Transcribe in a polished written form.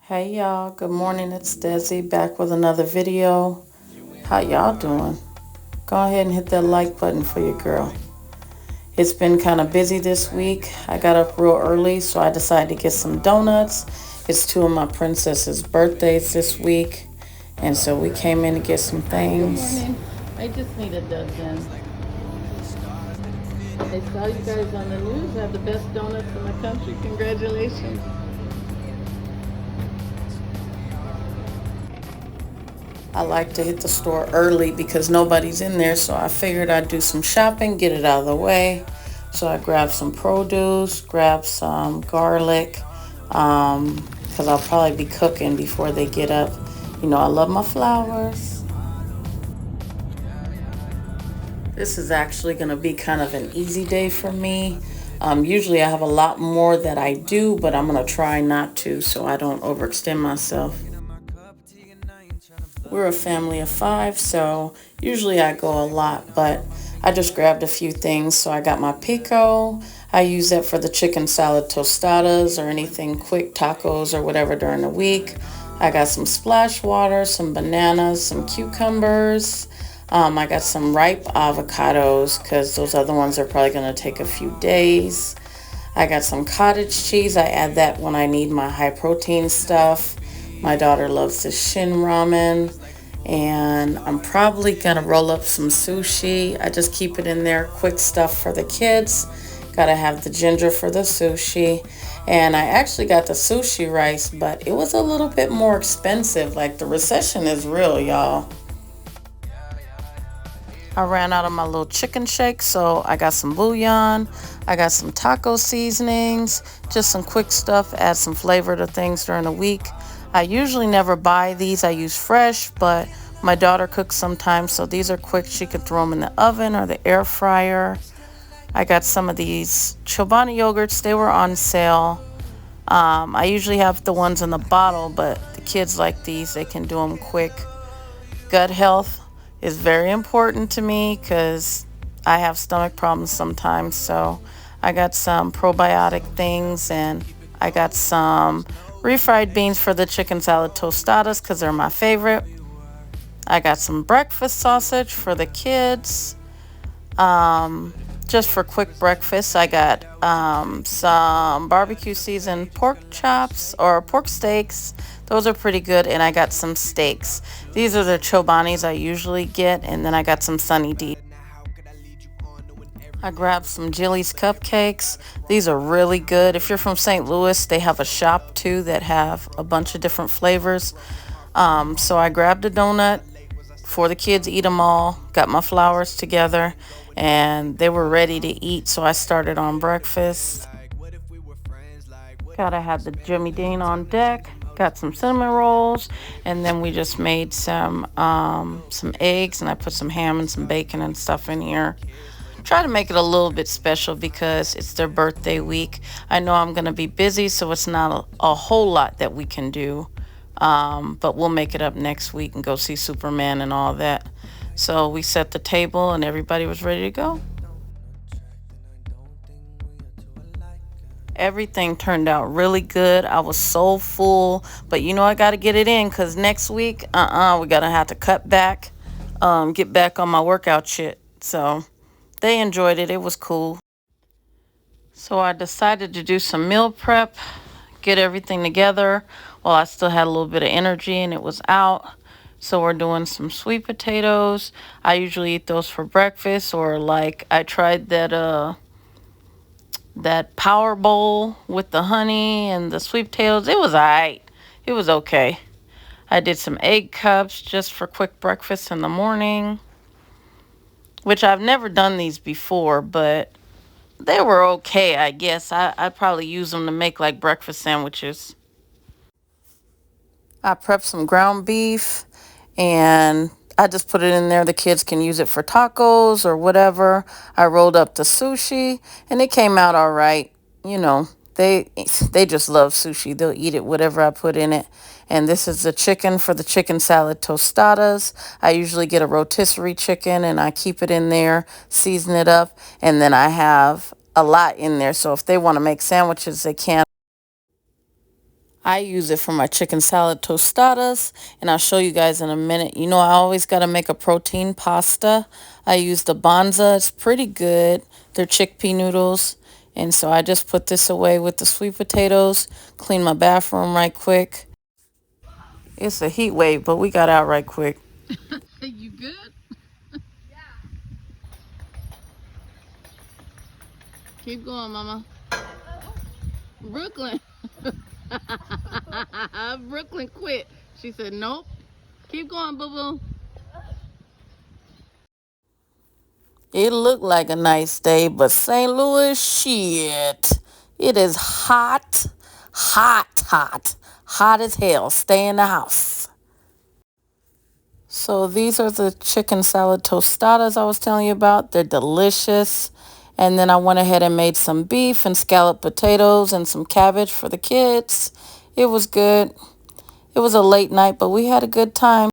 Hey y'all, good morning. It's Desi back with another video. How y'all doing? Go ahead and hit that like button for your girl. It's been kind of busy this week. I got up real early, so I decided to get some donuts. It's two of my princesses' birthdays this week, and so we came in to get some things. Good morning. I just need a dozen. I saw you guys on the news have the best donuts in the country. Congratulations. I like to hit the store early because nobody's in there, so I figured I'd do some shopping, get it out of the way. So I grabbed some produce, grabbed some garlic, because I'll probably be cooking before they get up. You know, I love my flowers. This is actually going to be kind of an easy day for me. Usually I have a lot more that I do, but I'm going to try not to so I don't overextend myself. We're a family of five, so usually I go a lot, but I just grabbed a few things. So I got my pico. I use that for the chicken salad tostadas or anything quick, tacos or whatever during the week. I got some splash water, some bananas, some cucumbers. I got some ripe avocados because those other ones are probably going to take a few days. I got some cottage cheese. I add that when I need my high protein stuff. My daughter loves the shin ramen. And I'm probably going to roll up some sushi. I just keep it in there. Quick stuff for the kids. Got to have the ginger for the sushi. And I actually got the sushi rice, but it was a little bit more expensive. Like, the recession is real, y'all. I ran out of my little chicken shake, so I got some bouillon. I got some taco seasonings, just some quick stuff, add some flavor to things during the week. I usually never buy these. I use fresh, but my daughter cooks sometimes, so these are quick. She could throw them in the oven or the air fryer. I got some of these Chobani yogurts. They were on sale. I usually have the ones in the bottle, but the kids like these. They can do them quick. Gut health is very important to me because I have stomach problems sometimes. So I got some probiotic things, and I got some refried beans for the chicken salad tostadas because they're my favorite. I got some breakfast sausage for the kids. Just for quick breakfast, I got some barbecue seasoned pork chops or pork steaks. Those are pretty good. And I got some steaks. These are the Chobanis I usually get. And then I got some Sunny D. I grabbed some Jilly's cupcakes. These are really good. If you're from St. Louis, they have a shop too that have a bunch of different flavors. So I grabbed a donut for the kids, eat them all, got my flowers together, and they were ready to eat. So I started on breakfast. Gotta have the Jimmy Dean on deck. Got some cinnamon rolls, and then we just made some eggs, and I put some ham and some bacon and stuff in here. Try to make it a little bit special because it's their birthday week. I know I'm going to be busy, so it's not a whole lot that we can do. But we'll make it up next week and go see Superman and all that. So we set the table and everybody was ready to go. Everything turned out really good. I was so full, but you know I got to get it in because next week, we're going to have to cut back, get back on my workout shit. So they enjoyed it. It was cool. So I decided to do some meal prep, get everything together while I still had a little bit of energy and it was out. So we're doing some sweet potatoes. I usually eat those for breakfast, or like I tried that power bowl with the honey and the sweet potatoes. It was alright. It was okay. I did some egg cups just for quick breakfast in the morning, which I've never done these before, but they were okay, I guess. I'd probably use them to make like breakfast sandwiches. I prepped some ground beef and I just put it in there. The kids can use it for tacos or whatever. I rolled up the sushi and it came out all right. You know, they just love sushi. They'll eat it, whatever I put in it. And this is the chicken for the chicken salad tostadas. I usually get a rotisserie chicken and I keep it in there, season it up, and then I have a lot in there. So if they want to make sandwiches, they can. I use it for my chicken salad tostadas, and I'll show you guys in a minute. You know, I always got to make a protein pasta. I use the Banza. It's pretty good. They're chickpea noodles. And so I just put this away with the sweet potatoes, clean my bathroom right quick. It's a heat wave, but we got out right quick. You good? Keep going, Mama. Brooklyn. Brooklyn quit. She said, nope. Keep going, boo-boo. It looked like a nice day, but St. Louis, shit. It is hot, hot as hell. Stay in the house. So these are the chicken salad tostadas I was telling you about. They're delicious. And then I went ahead and made some beef and scalloped potatoes and some cabbage for the kids. It was good. It was a late night, but we had a good time.